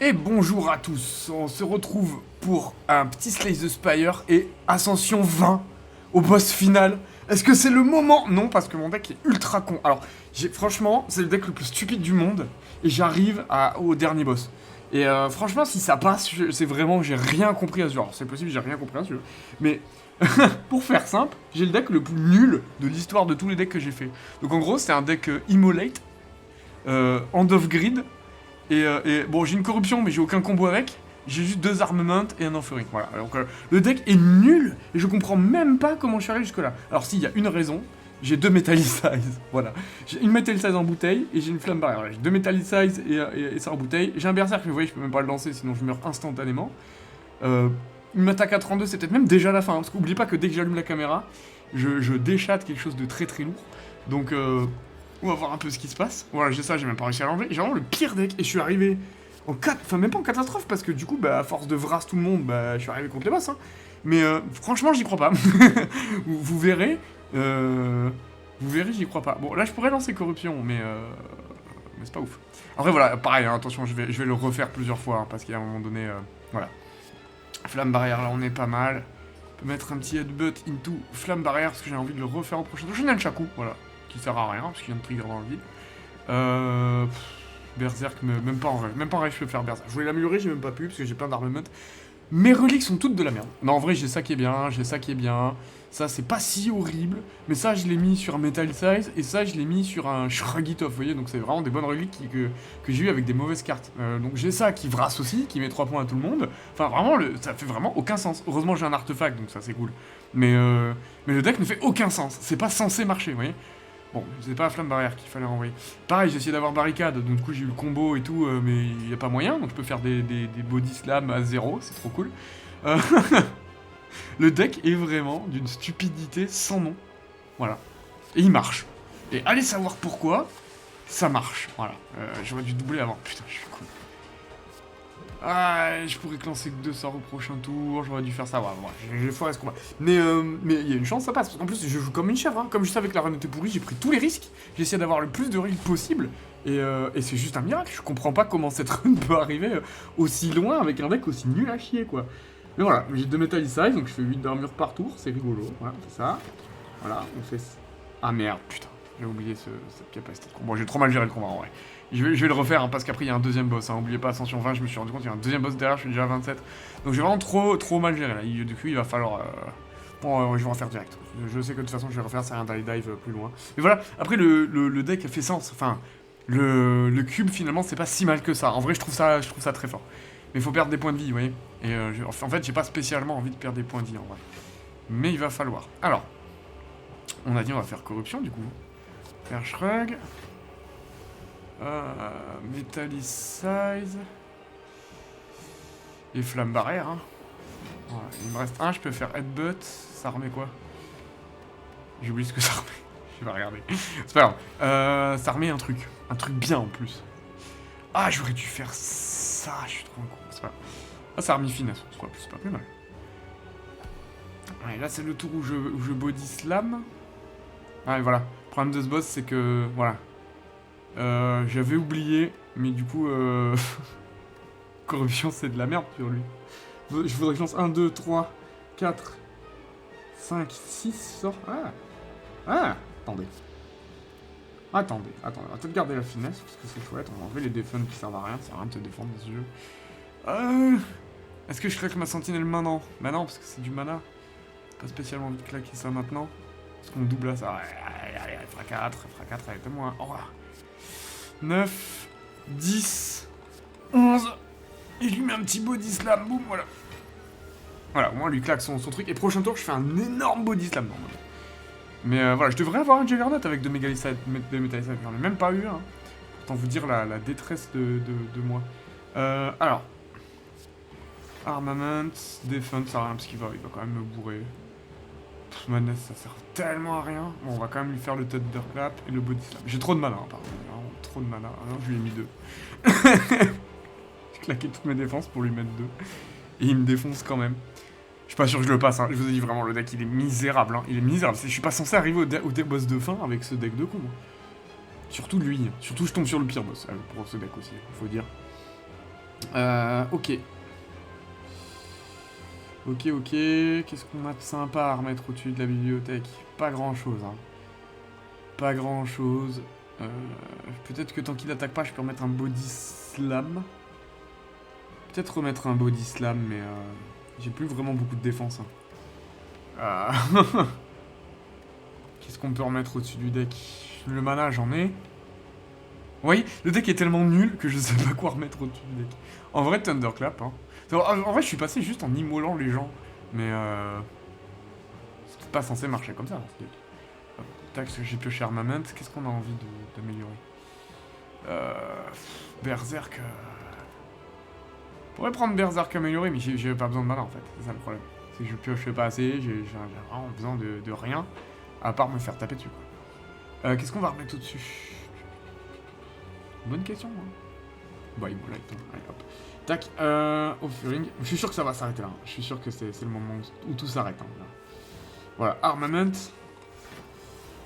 Et bonjour à tous, on se retrouve pour un petit Slay the Spire et Ascension 20 au boss final. Est-ce que c'est le moment? Non, parce que mon deck est ultra con. Alors, franchement, c'est le deck le plus stupide du monde et j'arrive au dernier boss. Et franchement, si ça passe, c'est vraiment que j'ai rien compris à ce jeu. Alors, c'est possible, j'ai rien compris à ce jeu. Mais pour faire simple, j'ai le deck le plus nul de l'histoire de tous les decks que j'ai fait. Donc en gros, c'est un deck Immolate, End of Grid. Et bon, j'ai une corruption, mais j'ai aucun combo avec. J'ai juste 2 armements et un offering. Voilà. Donc le deck est nul et je comprends même pas comment je suis arrivé jusque-là. Alors, s'il y a une raison, j'ai 2 Metallicize. Voilà. J'ai une Metallicize en bouteille et j'ai une Flamme Barrière. Voilà, j'ai 2 Metallicize et ça en bouteille. J'ai un Berserk, mais vous voyez, je peux même pas le lancer sinon je meurs instantanément. Une attaque à 32, c'est peut-être même déjà la fin. Hein, parce qu'oubliez pas que dès que j'allume la caméra, je déchatte quelque chose de très très lourd. Donc, on va voir un peu ce qui se passe. Voilà, j'ai ça, j'ai même pas réussi à l'enlever. J'ai vraiment le pire deck et je suis arrivé en enfin même pas en catastrophe parce que du coup, bah, à force de vras tout le monde, bah, je suis arrivé contre les boss. Hein. Mais franchement, j'y crois pas. Vous verrez. Vous verrez, j'y crois pas. Bon, là, je pourrais lancer corruption, mais c'est pas ouf. Après, voilà, pareil, hein, attention, je vais le refaire plusieurs fois hein, parce qu'il y a un moment donné, voilà. Flamme barrière, là, on est pas mal. On peut mettre un petit headbutt into flamme barrière parce que j'ai envie de le refaire au prochain tour. Je n'ai un Chaku, voilà. Qui sert à rien, parce qu'il vient de trigger dans le vide. Berserk, même pas en rêve, je peux faire Berserk. Je voulais l'améliorer, j'ai même pas pu, parce que j'ai plein d'armements. Mes reliques sont toutes de la merde. Non, en vrai, j'ai ça qui est bien, j'ai ça qui est bien. Ça, c'est pas si horrible. Mais ça, je l'ai mis sur un Metallicize, et ça, je l'ai mis sur un Shrugitoff, vous voyez. Donc, c'est vraiment des bonnes reliques que j'ai eu avec des mauvaises cartes. Donc, j'ai ça qui vrasse aussi, qui met 3 points à tout le monde. Enfin, vraiment, ça fait vraiment aucun sens. Heureusement, j'ai un artefact, donc ça, c'est cool. Mais le deck ne fait aucun sens. C'est pas censé marcher, vous voyez. Bon, c'est pas la flamme barrière qu'il fallait renvoyer. Pareil, j'ai essayé d'avoir barricade, donc du coup j'ai eu le combo et tout, mais il n'y a pas moyen, donc je peux faire des body slam à 0, c'est trop cool. Euh, le deck est vraiment d'une stupidité sans nom. Voilà. Et il marche. Et allez savoir pourquoi, ça marche. Voilà. J'aurais dû doubler avant. Putain, je suis con. Ah, je pourrais lancer que 2 sorts au prochain tour, j'aurais dû faire ça, voilà, j'ai foiré ce combat. Mais il y a une chance, ça passe, parce qu'en plus je joue comme une chèvre, hein. Comme je savais que la run était pourrie, j'ai pris tous les risques, j'ai essayé d'avoir le plus de risques possible, et c'est juste un miracle, je comprends pas comment cette run peut arriver aussi loin avec un deck aussi nul à chier, quoi. Mais voilà, j'ai 2 Metallicize, donc je fais 8 d'armure par tour, c'est rigolo, voilà, c'est ça. Voilà, on fait... Ah merde, putain, j'ai oublié cette capacité de combat. Bon, j'ai trop mal géré le combat, en vrai. Je vais le refaire, hein, parce qu'après, il y a un deuxième boss. Hein. Oubliez pas, Ascension 20, je me suis rendu compte, il y a un deuxième boss derrière, je suis déjà à 27. Donc j'ai vraiment trop mal géré, là. Du coup, il va falloir... Bon, je vais en faire direct. Je sais que de toute façon, je vais refaire, c'est un dive plus loin. Mais voilà, après, le deck fait sens. Enfin, le cube, finalement, c'est pas si mal que ça. En vrai, je trouve ça très fort. Mais il faut perdre des points de vie, vous voyez. Et en fait, j'ai pas spécialement envie de perdre des points de vie, en vrai. Mais il va falloir. Alors, on a dit on va faire corruption, du coup. Faire shrug. Metallicize. Et flamme barrière. Hein. Voilà, il me reste un, je peux faire headbutt. Ça remet quoi? J'ai oublié ce que ça remet. Je vais regarder. C'est pas grave. Ça remet un truc. Un truc bien en plus. Ah, j'aurais dû faire ça. Je suis trop con. C'est pas grave. Ah, ça a remis finesse. C'est pas plus mal. Ouais, là, c'est le tour où je body slam. Ah, et voilà. Le problème de ce boss, c'est que. Voilà. J'avais oublié, mais du coup, corruption, c'est de la merde sur lui. Je voudrais que je lance 1, 2, 3, 4, 5, 6 sorts. Ah, attendez. Attendez, on va peut-être garder la finesse, parce que c'est chouette, on va enlever les défenses qui servent à rien, ça sert à rien de te défendre dans ce jeu. Est-ce que je claque ma sentinelle maintenant? Bah non, parce que c'est du mana. Pas spécialement envie de claquer ça maintenant. Parce qu'on double là, ça. Allez, fera 4, allez, donne-moi un. Au revoir. 9, 10, 11, et je lui mets un petit body slam, boum, voilà. Voilà, au moins lui claque son truc, et prochain tour je fais un énorme body slam. Non, mais voilà, je devrais avoir un Juggernaut avec deux Metallicize, j'en ai même pas eu un. Hein. Pourtant vous dire la détresse de moi. Alors, Armament, Defense, ça sert à rien parce qu'il va quand même me bourrer. Madness, ça sert tellement à rien. Bon, on va quand même lui faire le Thunderclap et le Body Slam. J'ai trop de mana, hein, pardon. Vraiment trop de mana. Alors, je lui ai mis 2. J'ai claqué toutes mes défenses pour lui mettre 2. Et il me défonce quand même. Je suis pas sûr que je le passe. Hein. Je vous ai dit vraiment, le deck, il est misérable. Hein. Il est misérable. Je suis pas censé arriver au boss de fin avec ce deck de con. Hein. Surtout lui. Surtout, je tombe sur le pire boss pour ce deck aussi, il faut dire. Ok. Ok. Qu'est-ce qu'on a de sympa à remettre au-dessus de la bibliothèque? Pas grand-chose, hein. Pas grand-chose. Peut-être que tant qu'il attaque pas, je peux remettre un body slam. Peut-être remettre un body slam, mais j'ai plus vraiment beaucoup de défense. Hein. Qu'est-ce qu'on peut remettre au-dessus du deck? Le mana, j'en ai. Vous voyez, le deck est tellement nul que je sais pas quoi remettre au-dessus du deck. En vrai, Thunderclap, hein. En vrai, je suis passé juste en immolant les gens. Mais c'est pas censé marcher comme ça. Tac, j'ai pioché Armament. Qu'est-ce qu'on a envie d'améliorer? Berserk. Je pourrais prendre Berserk amélioré, mais j'ai pas besoin de mana en fait. C'est ça le problème. C'est que je pioche pas assez, j'ai vraiment besoin de rien. À part me faire taper dessus quoi. Qu'est-ce qu'on va remettre au-dessus? Bonne question, hein. Bah, il voilà, allez, hop. Tac, Offering. Je suis sûr que ça va s'arrêter là. Je suis sûr que c'est le moment où tout s'arrête. Hein. Voilà, Armament.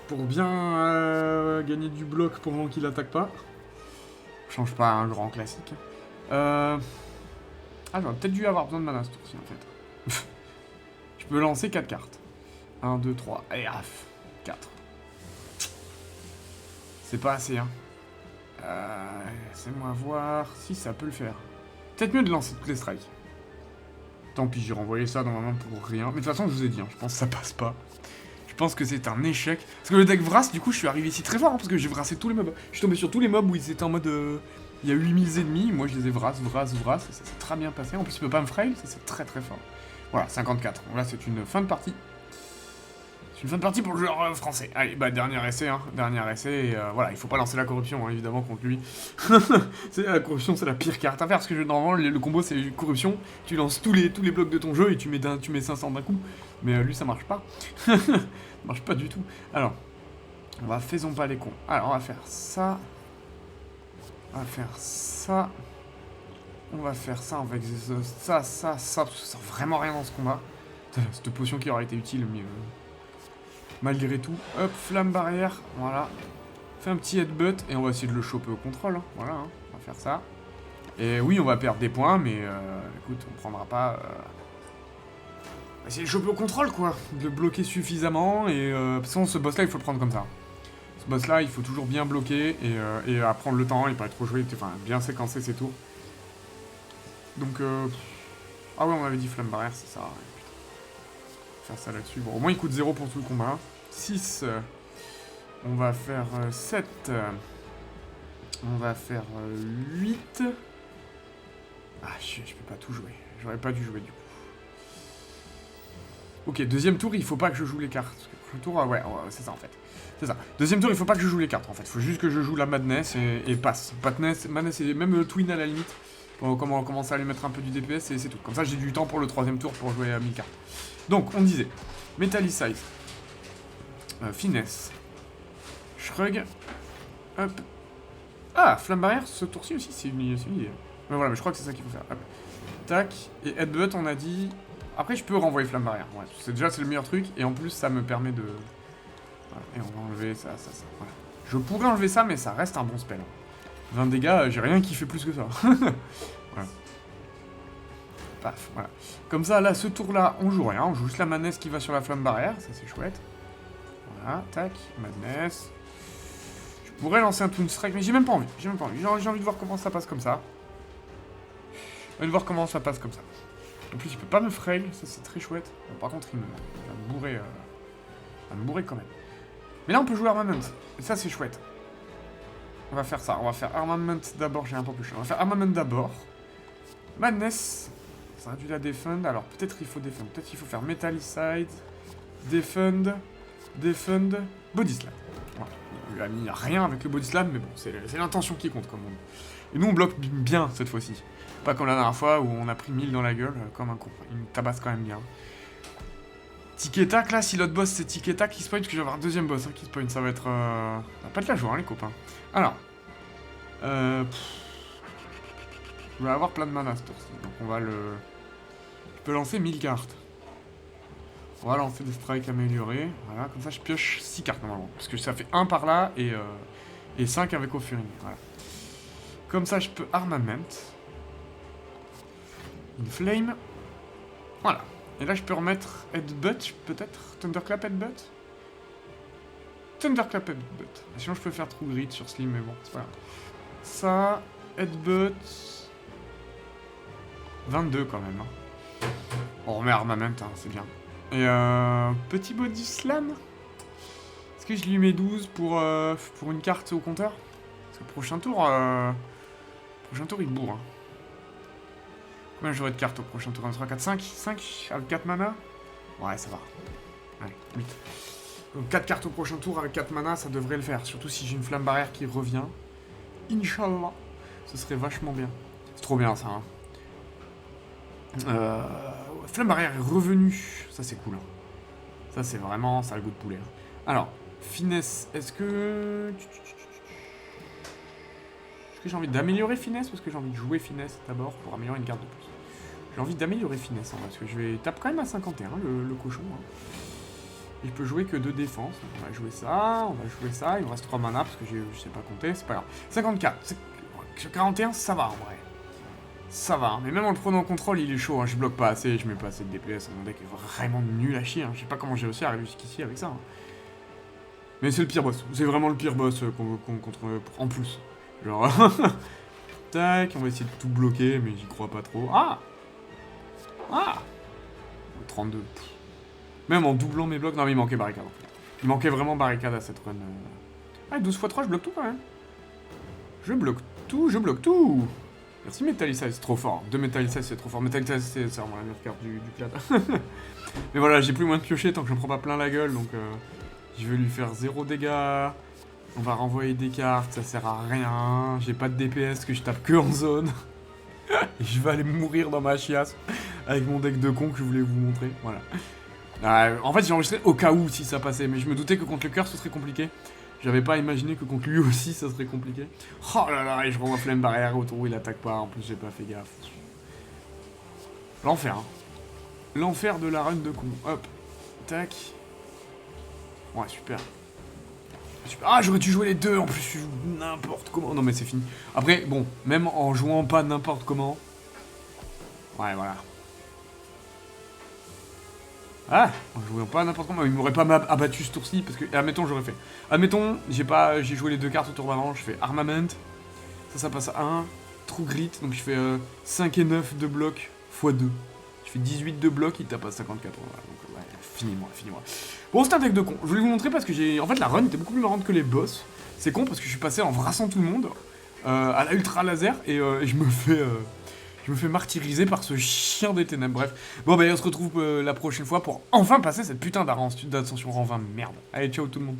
Pour bien gagner du bloc pendant qu'il attaque pas. Change pas un grand classique. Ah, j'aurais peut-être dû avoir besoin de mana ce tour-ci en fait. Je peux lancer 4 cartes. 1, 2, 3. Allez, 4. C'est pas assez, hein. Laissez-moi voir si ça peut le faire. Peut-être mieux de lancer toutes les strikes. Tant pis, j'ai renvoyé ça dans ma main pour rien. Mais de toute façon, je vous ai dit, hein, je pense que ça passe pas. Je pense que c'est un échec. Parce que le deck Vras, du coup, je suis arrivé ici très fort, hein, parce que j'ai vrassé tous les mobs. Je suis tombé sur tous les mobs où ils étaient en mode... il y a 8000 ennemis, moi je les ai vras, ça s'est très bien passé. En plus, il peut pas me frail, ça c'est très très fort. Voilà, 54. Là, c'est une fin de partie. C'est une fin de partie pour le joueur français. Allez, bah, dernier essai, hein. Dernier essai, et voilà, il faut pas lancer la corruption, hein, évidemment, contre lui. La corruption, c'est la pire carte à faire, parce que normalement, le combo, c'est corruption. Tu lances tous les blocs de ton jeu et tu mets 500 d'un coup. Mais lui, ça marche pas. Ça marche pas du tout. Alors, faisons pas les cons. Alors, on va faire ça. On va faire ça. On va faire ça avec ça, parce que ça sert vraiment rien dans ce combat. Cette potion qui aurait été utile, mais malgré tout. Hop, flamme barrière, voilà. Fait un petit headbutt et on va essayer de le choper au contrôle. Hein. Voilà, hein. On va faire ça. Et oui, on va perdre des points, mais écoute, on prendra pas... On va essayer de le choper au contrôle, quoi. De le bloquer suffisamment, et de toute façon, ce boss-là, il faut le prendre comme ça. Ce boss-là, il faut toujours bien bloquer, et à prendre le temps, et pas trop jouer, enfin, bien séquencer ses tours. Donc, ah ouais, on avait dit flamme barrière, c'est ça. Ouais, faire ça là-dessus. Bon, au moins, il coûte 0 pour tout le combat. 6. On va faire 7. On va faire 8. Ah, je peux pas tout jouer. J'aurais pas dû jouer, du coup. Ok, deuxième tour, il faut pas que je joue les cartes. Parce que le tour, ouais, c'est ça, en fait. C'est ça. Deuxième tour, il faut pas que je joue les cartes, en fait. Il faut juste que je joue la Madness et passe. Madness et même le Twin à la limite. Pour commencer à lui mettre un peu du DPS et c'est tout. Comme ça, j'ai du temps pour le troisième tour pour jouer à 1000 cartes. Donc, on disait Metallicise, Finesse, Shrug, hop. Ah, Flamme Barrière, ce tour-ci aussi, c'est une idée. Mais voilà, mais je crois que c'est ça qu'il faut faire. Hop. Tac, et Headbutt, on a dit... Après, je peux renvoyer Flamme Barrière. Ouais, c'est le meilleur truc, et en plus, ça me permet de... Voilà, et on va enlever ça. Voilà. Je pourrais enlever ça, mais ça reste un bon spell. 20 dégâts, j'ai rien qui fait plus que ça. Voilà. Paf, voilà. Comme ça, là, ce tour-là, on joue rien. On joue juste la Madness qui va sur la flamme barrière. Ça, c'est chouette. Voilà, tac, Madness. Je pourrais lancer un Toon Strike, mais j'ai même pas envie. J'ai envie de voir comment ça passe comme ça. J'ai envie de voir comment ça passe comme ça. En plus, il peut pas me frail. Ça, c'est très chouette. Bon, par contre, il va me bourrer... il va me bourrer quand même. Mais là, on peut jouer Armament. Et ça, c'est chouette. On va faire ça, on va faire Armament d'abord, j'ai un peu plus chaud. On va faire Armament d'abord. Madness, ça a dû la défend, alors peut-être il faut défendre, peut-être il faut faire Metallicide, défend, Body Slam. Voilà. Il a mis rien avec le Body Slam, mais bon, c'est l'intention qui compte comme on dit. Et nous on bloque bien cette fois-ci. Pas comme la dernière fois où on a pris 1000 dans la gueule, comme un con. Il me tabasse quand même bien. Tic-et-tac, là, si l'autre boss c'est tic-et-tac qui spawn, parce que je vais avoir un deuxième boss hein, qui spawn, ça va être... Ça va pas être la joie, hein, les copains. Alors, je vais avoir plein de mana ce tour-ci, donc on va le... Je peux lancer 1000 cartes. On va lancer des strikes améliorés, voilà, comme ça je pioche 6 cartes normalement, parce que ça fait 1 par là et 5 avec Offering, voilà. Comme ça je peux Armament. Une flame. Voilà. Et là, je peux remettre Headbutt, peut-être. Thunderclap Headbutt. Thunderclap Headbutt. Sinon, je peux faire True Grit sur Slim, mais bon, c'est pas grave. Ça, Headbutt. 22 quand même. Hein. On remet Armament, hein, c'est bien. Et petit Body Slam. Est-ce que je lui mets 12 pour une carte au compteur? Parce que prochain tour, il bourre. Hein. Combien j'aurai de cartes au prochain tour? 1, 3, 4, 5 5 avec 4 mana. Ouais, ça va. Allez, 8. Donc 4 cartes au prochain tour avec 4 mana, ça devrait le faire. Surtout si j'ai une flamme barrière qui revient. Inch'Allah. Ce serait vachement bien. C'est trop bien ça. Hein. Flamme barrière est revenue. Ça c'est cool. Hein. Ça c'est vraiment... ça a le goût de poulet. Hein. Alors, finesse. Est-ce que j'ai envie d'améliorer finesse? Parce que j'ai envie de jouer finesse d'abord pour améliorer une carte de plus. J'ai envie d'améliorer finesse, hein, parce que je vais tape quand même à 51, le cochon. Hein. Et je peux jouer que 2 défenses. Donc on va jouer ça, il me reste 3 mana, parce que je sais pas compter, c'est pas grave. 54, 41, ça va en vrai. Ça va, hein. Mais même en le prenant en contrôle, il est chaud, hein. Je bloque pas assez, je mets pas assez de DPS, mon deck est vraiment nul à chier. Hein. Je sais pas comment j'ai réussi à arriver jusqu'ici avec ça. Hein. Mais c'est le pire boss, c'est vraiment le pire boss contre en plus. Genre... Tac, on va essayer de tout bloquer, mais j'y crois pas trop. Ah 32. Même en doublant mes blocs... Non, mais il manquait barricade, en fait. Il manquait vraiment barricade à cette run. Ah, 12 x 3, je bloque tout, quand même. Je bloque tout. Merci Metallissa, c'est trop fort. 2 Metallissa, c'est trop fort. Metallissa, c'est vraiment la meilleure carte du clan. Mais voilà, j'ai plus moins de piocher tant que j'en prends pas plein la gueule, donc... je vais lui faire 0 dégâts. On va renvoyer des cartes, ça sert à rien. J'ai pas de DPS que je tape que en zone. Et je vais aller mourir dans ma chiasse avec mon deck de con que je voulais vous montrer. Voilà. En fait, j'ai enregistré au cas où si ça passait, mais je me doutais que contre le cœur ce serait compliqué. J'avais pas imaginé que contre lui aussi ça serait compliqué. Oh là là, et je renvoie flemme barrière autour où il attaque pas. En plus, j'ai pas fait gaffe. L'enfer, hein. L'enfer de la run de con. Hop. Tac. Ouais, super. Ah, j'aurais dû jouer les deux, en plus je joue n'importe comment. Non mais c'est fini. Après, bon, même en jouant pas n'importe comment. Ouais, voilà. Ah, en jouant pas n'importe comment, il m'aurait pas abattu ce tour-ci, parce que, admettons, j'aurais fait. Admettons, j'ai joué les deux cartes au tour d'avant, je fais Armament. Ça passe à 1. True Grit, donc je fais 5 et 9 de blocs x 2. Je fais 18 de blocs, il tape à 54. Voilà, donc ouais, finis-moi. Bon, c'est un deck de con. Je voulais vous montrer parce que en fait, la run était beaucoup plus marrante que les boss. C'est con parce que je suis passé en vrassant tout le monde à la ultra laser et je me fais martyriser par ce chien des ténèbres. Bref. Bon, bah, on se retrouve la prochaine fois pour enfin passer cette putain d'ascension rang 20. Merde. Allez, ciao tout le monde.